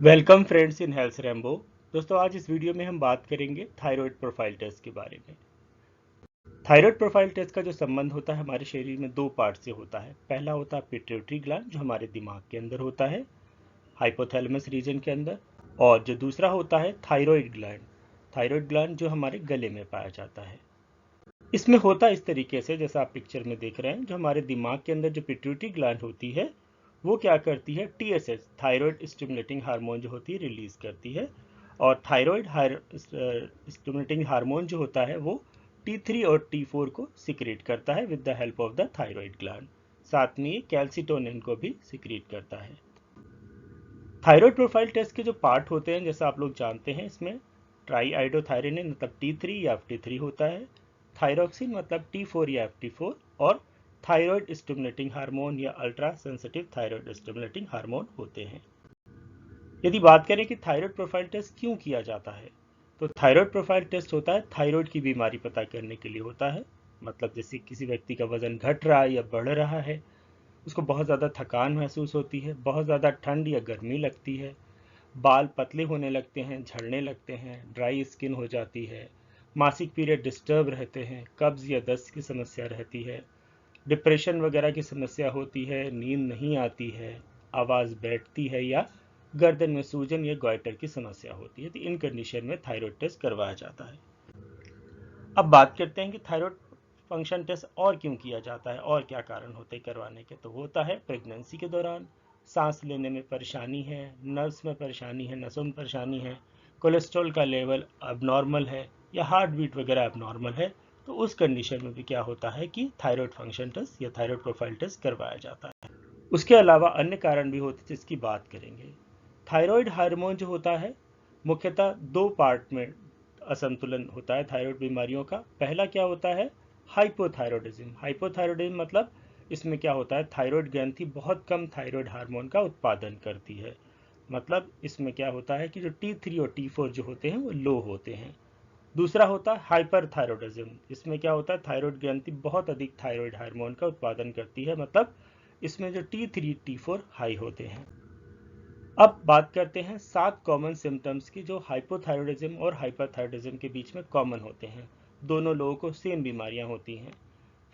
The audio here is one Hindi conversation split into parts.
Welcome friends in health Rambo. दोस्तों, आज इस वीडियो में हम बात करेंगे थायराइड प्रोफाइल टेस्ट के बारे में। थायराइड प्रोफाइल टेस्ट का जो संबंध होता है हमारे शरीर में दो पार्ट से होता है। पहला होता है पिट्यूटरी ग्लैंड जो हमारे दिमाग के अंदर होता है, हाइपोथैलेमस रीजन के अंदर। और जो दूसरा होता है थायराइड ग्लैंड जो हमारे गले में पाया जाता है। इसमें होता इस तरीके से, जैसा आप पिक्चर में देख रहे हैं, जो हमारे दिमाग के अंदर जो पिट्यूटरी ग्लैंड होती है वो क्या करती है, टीएसएच थायराइड स्टिमुलेटिंग हार्मोन जो होती है रिलीज करती है। और थायराइड स्टिमुलेटिंग हार्मोन जो होता है वो T3 और T4 को सिक्रेट करता है with the help of the thyroid gland. साथ में ये कैल्सिटोनिन को भी सिक्रेट करता है। थायराइड प्रोफाइल टेस्ट के जो पार्ट होते हैं, जैसा आप लोग जानते हैं, इसमें ट्राई आइडोथायरोनिन मतलब T3 या FT3 होता है, थायरोक्सिन मतलब T4 या FT4, और थायराइड स्टिमुलेटिंग हार्मोन या ultra sensitive thyroid stimulating hormone होते हैं। यदि बात करें कि थायराइड प्रोफाइल टेस्ट क्यों किया जाता है, तो थायराइड प्रोफाइल टेस्ट होता है थायराइड की बीमारी पता करने के लिए होता है। मतलब जैसे किसी व्यक्ति का वजन घट रहा है या बढ़ रहा है, उसको बहुत ज़्यादा थकान महसूस होती है, बहुत ज़्यादा ठंड या गर्मी लगती है, बाल पतले होने लगते हैं, झड़ने लगते हैं, ड्राई स्किन हो जाती है, मासिक पीरियड डिस्टर्ब रहते हैं, कब्ज या दस्त की समस्या रहती है, डिप्रेशन वगैरह की समस्या होती है, नींद नहीं आती है, आवाज़ बैठती है, या गर्दन में सूजन या गोइटर की समस्या होती है, तो इन कंडीशन में थायराइड टेस्ट करवाया जाता है। अब बात करते हैं कि थायराइड फंक्शन टेस्ट और क्यों किया जाता है और क्या कारण होते हैं करवाने के। तो होता है प्रेगनेंसी के दौरान सांस लेने में परेशानी है, नर्व्स में परेशानी है, नसों में परेशानी है, कोलेस्ट्रॉल का लेवल अबनॉर्मल है या हार्ट बीट वगैरह अबनॉर्मल है, तो उस कंडीशन में भी क्या होता है कि थायराइड फंक्शन टेस्ट या थायराइड प्रोफाइल टेस्ट करवाया जाता है। उसके अलावा अन्य कारण भी होते हैं जिसकी बात करेंगे। थायराइड हार्मोन जो होता है मुख्यतः दो पार्ट में असंतुलन होता है थायराइड बीमारियों का। पहला क्या होता है, हाइपोथायरॉयडिज्म। हाइपोथायरॉयडिज्म मतलब इसमें क्या होता है, थायराइड ग्रंथि बहुत कम थायराइड हार्मोन का उत्पादन करती है। मतलब इसमें क्या होता है कि जो T3 और T4 जो होते हैं वो लो होते हैं। दूसरा होता है हाइपरथायरॉयडिज्म। इसमें क्या होता है, थायराइड ग्रंथि बहुत अधिक थायराइड हार्मोन का उत्पादन करती है, मतलब इसमें जो T3 T4 हाई होते हैं। अब बात करते हैं 7 कॉमन सिम्टम्स की जो हाइपोथायरॉयडिज्म और हाइपरथायरॉयडिज्म के बीच में कॉमन होते हैं। दोनों लोगों को सेम बीमारियां होती हैं।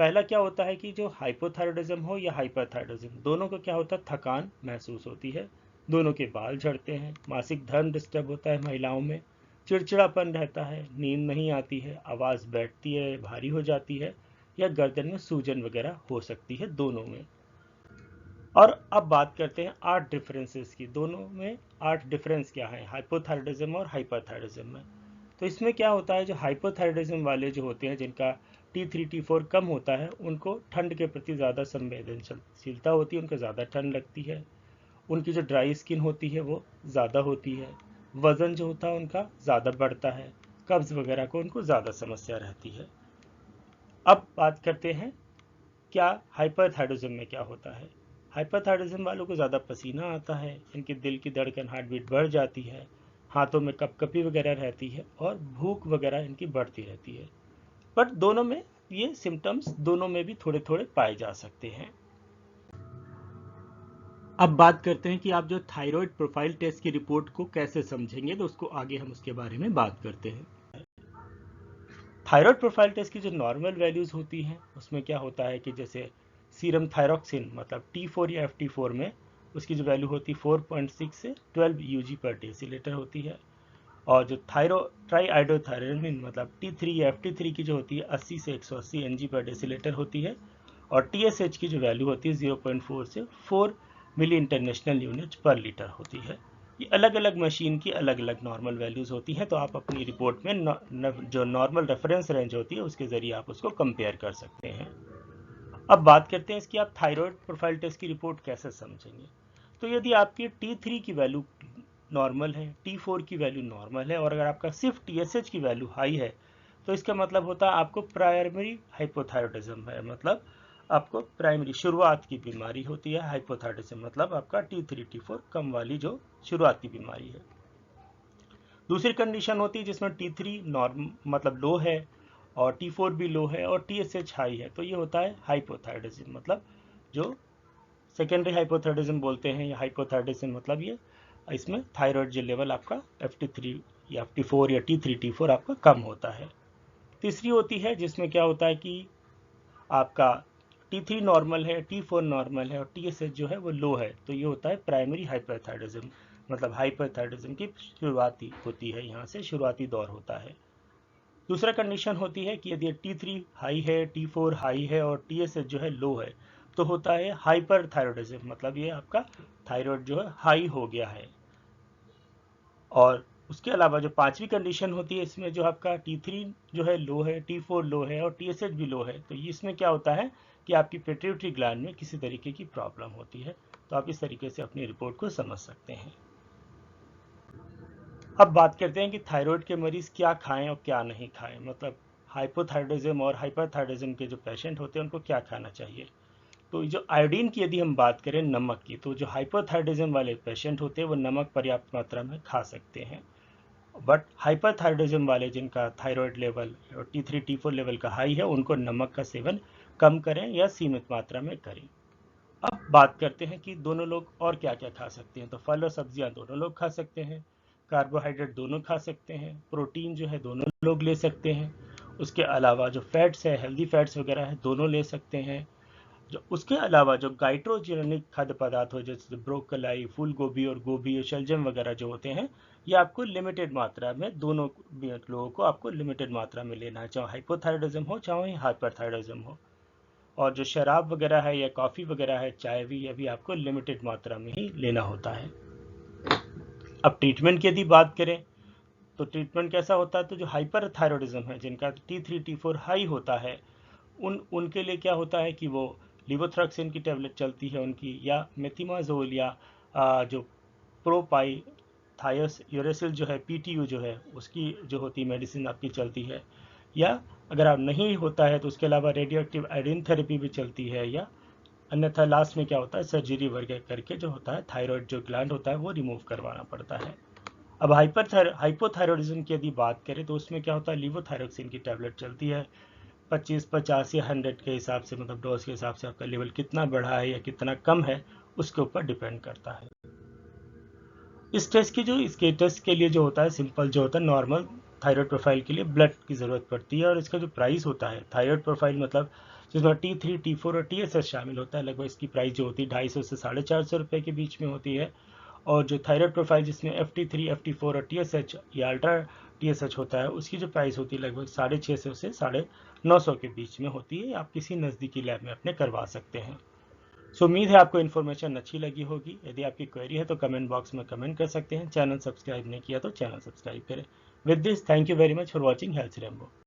पहला क्या होता है कि जो हाइपोथायरॉयडिज्म हो या हाइपरथायरॉयडिज्म, दोनों को क्या होता है, थकान महसूस होती है, दोनों के बाल झड़ते हैं, मासिक धर्म डिस्टर्ब होता है महिलाओं में, चिड़चिड़ापन रहता है, नींद नहीं आती है, आवाज़ बैठती है, भारी हो जाती है, या गर्दन में सूजन वगैरह हो सकती है दोनों में। और अब बात करते हैं 8 डिफरेंसेस की। दोनों में 8 डिफरेंस क्या है हाइपोथायरॉयडिज्म और हाइपरथायरॉयडिज्म में। तो इसमें क्या होता है, जो हाइपोथायरॉयडिज्म वाले जो होते हैं जिनका T3 T4 कम होता है, उनको ठंड के प्रति ज़्यादा संवेदनशीलता होती है, उनको ज़्यादा ठंड लगती है, उनकी जो ड्राई स्किन होती है वो ज़्यादा होती है, वज़न जो होता है उनका ज़्यादा बढ़ता है, कब्ज़ वगैरह को उनको ज़्यादा समस्या रहती है। अब बात करते हैं क्या हाइपरथायरॉयडिज्म में क्या होता है। हाइपरथायरॉयडिज्म वालों को ज़्यादा पसीना आता है, इनके दिल की धड़कन हार्ट बीट बढ़ जाती है, हाथों में कपकपी वगैरह रहती है, और भूख वगैरह इनकी बढ़ती रहती है। बट दोनों में ये सिम्टम्स दोनों में भी थोड़े थोड़े पाए जा सकते हैं। अब बात करते हैं कि आप जो थायराइड प्रोफाइल टेस्ट की रिपोर्ट को कैसे समझेंगे, तो उसको आगे हम उसके बारे में बात करते हैं। थायराइड प्रोफाइल टेस्ट की जो नॉर्मल वैल्यूज़ होती हैं उसमें क्या होता है कि जैसे सीरम थायरॉक्सिन मतलब T4 या FT4 में उसकी जो वैल्यू होती है 4.6 से 12 यूजी पर डेसीलीटर होती है। और जो ट्राई आइडोथायरोनिन मतलब T3 या FT3 की जो होती है 80 से 180 एनजी पर डेसीलीटर होती है। और TSH की जो वैल्यू होती है 0.4 से 4 मिली इंटरनेशनल यूनिट पर लीटर होती है। ये अलग अलग मशीन की अलग अलग नॉर्मल वैल्यूज़ होती हैं, तो आप अपनी रिपोर्ट में जो नॉर्मल रेफरेंस रेंज होती है उसके ज़रिए आप उसको कंपेयर कर सकते हैं। अब बात करते हैं इसकी आप थायराइड प्रोफाइल टेस्ट की रिपोर्ट कैसे समझेंगे। तो यदि आपकी T3 की वैल्यू नॉर्मल है, T4 की वैल्यू नॉर्मल है, और अगर आपका सिर्फ TSH की वैल्यू हाई है, तो इसका मतलब होता है आपको प्राइमरी हाइपोथायरॉयडिज्म है। मतलब आपको प्राइमरी शुरुआत की बीमारी होती है हाइपोथायरॉयडिज्म, मतलब आपका T3 T4 कम वाली जो शुरुआती बीमारी है। दूसरी कंडीशन होती है जिसमें T3 नॉर्म मतलब लो है और T4 भी लो है और TSH हाई है, तो ये होता है हाइपोथायरॉयडिज्म। मतलब जो सेकेंडरी हाइपोथायरॉयडिज्म बोलते हैं या हाइपोथायरॉयडिज्म, मतलब ये इसमें थायराइड जो लेवल आपका FT3 या FT4 या T3 T4 आपका कम होता है। तीसरी होती है जिसमें क्या होता है कि आपका T3 नॉर्मल है, T4 नॉर्मल है और TSH जो है वो लो है, तो ये होता है प्राइमरी हाइपरथायरॉयडिज्म, मतलब हाइपरथायरॉयडिज्म की शुरुआती होती है, यहाँ से शुरुआती दौर होता है। दूसरा कंडीशन होती है कि यदि T3 हाई है, T4 हाई है और TSH जो है लो है, तो होता है हाइपरथायरॉयडिज्म, मतलब ये आपका थायराइड जो है हाई हो गया है। और उसके अलावा जो पांचवी कंडीशन होती है इसमें, जो आपका T3 जो है लो है, T4 लो है और TSH भी लो है, तो इसमें क्या होता है कि आपकी पिट्यूटरी ग्लैंड में किसी तरीके की प्रॉब्लम होती है। तो आप इस तरीके से अपनी रिपोर्ट को समझ सकते हैं। अब बात करते हैं कि थायराइड के मरीज क्या खाएं और क्या नहीं खाएं, मतलब हाइपोथायरॉयडिज्म और हाइपरथायरॉयडिज्म के जो पेशेंट होते हैं उनको क्या खाना चाहिए। तो जो आयोडीन की यदि हम बात करें, नमक की, तो जो हाइपोथायरॉयडिज्म वाले पेशेंट होते हैं वो नमक पर्याप्त मात्रा में खा सकते हैं। बट हाइपरथायरॉयडिज्म वाले जिनका थायराइड लेवल और T3 T4 लेवल का हाई है, उनको नमक का सेवन कम करें या सीमित मात्रा में करें। अब बात करते हैं कि दोनों लोग और क्या क्या खा सकते हैं। तो फल और सब्जियां दोनों लोग खा सकते हैं, कार्बोहाइड्रेट दोनों खा सकते हैं, प्रोटीन जो है दोनों लोग ले सकते हैं। उसके अलावा जो फैट्स है, हेल्दी फैट्स वगैरह है, दोनों ले सकते हैं। जो उसके अलावा जो गाइट्रोजेनिक खाद्य पदार्थ हो, जैसे ब्रोकलाई, फूल गोभी और गोभी और शलजम वगैरह जो होते हैं, ये आपको लिमिटेड मात्रा में, दोनों लोगों को आपको लिमिटेड मात्रा में लेना है, चाहे हाइपोथायरॉयडिज्म हो चाहे हाइपरथायरॉयडिज्म हो। और जो शराब वगैरह है या कॉफ़ी वगैरह है, चाय भी, ये भी आपको लिमिटेड मात्रा में ही लेना होता है। अब ट्रीटमेंट की यदि बात करें तो ट्रीटमेंट कैसा होता है, तो जो हाइपरथायरॉयडिज्म है, जिनका T3 T4 हाई होता है, उनके लिए क्या होता है कि वो लिवोथ्रक्सिन की टेबलेट चलती है उनकी, या मेथिमाजोल, या जो प्रोपाई थायस यूरेसिल जो है, PTU जो है, उसकी जो होती है मेडिसिन आपकी चलती है। या अगर आप नहीं होता है तो उसके अलावा रेडियो एक्टिव आयोडीन थेरेपी भी चलती है, या अन्यथा लास्ट में क्या होता है, सर्जरी वगैरह करके जो होता है थायराइड जो ग्लैंड होता है वो रिमूव करवाना पड़ता है। अब हाइपोथायरॉयडिज्म की यदि बात करें तो उसमें क्या होता है, लिवोथायरोक्सिन की टेबलेट चलती है। 25, 50 या 100 के हिसाब से, मतलब डोज के हिसाब से आपका लेवल कितना बढ़ा है या कितना कम है, उसके ऊपर डिपेंड करता है। इस टेस्ट की जो, इसके टेस्ट के लिए जो होता है, सिंपल जो होता है, नॉर्मल थायराइड प्रोफाइल के लिए ब्लड की ज़रूरत पड़ती है। और इसका जो प्राइस होता है, थायराइड प्रोफाइल मतलब जिसमें T3 T4 और TSH शामिल होता है, लगभग इसकी प्राइस जो होती है 250 से 450 रुपये के बीच में होती है। और जो थायराइड प्रोफाइल जिसमें FT3 FT4 और TSH या अल्ट्रा TSH होता है, उसकी जो प्राइस होती है लगभग 650 से 950 के बीच में होती है। आप किसी नज़दीकी लैब में अपने करवा सकते हैं। सो उम्मीद है आपको इन्फॉर्मेशन अच्छी लगी होगी। यदि आपकी क्वेरी है तो कमेंट बॉक्स में कमेंट कर सकते हैं। चैनल सब्सक्राइब नहीं किया तो चैनल सब्सक्राइब करें। With this, thank you very much for watching health rainbow.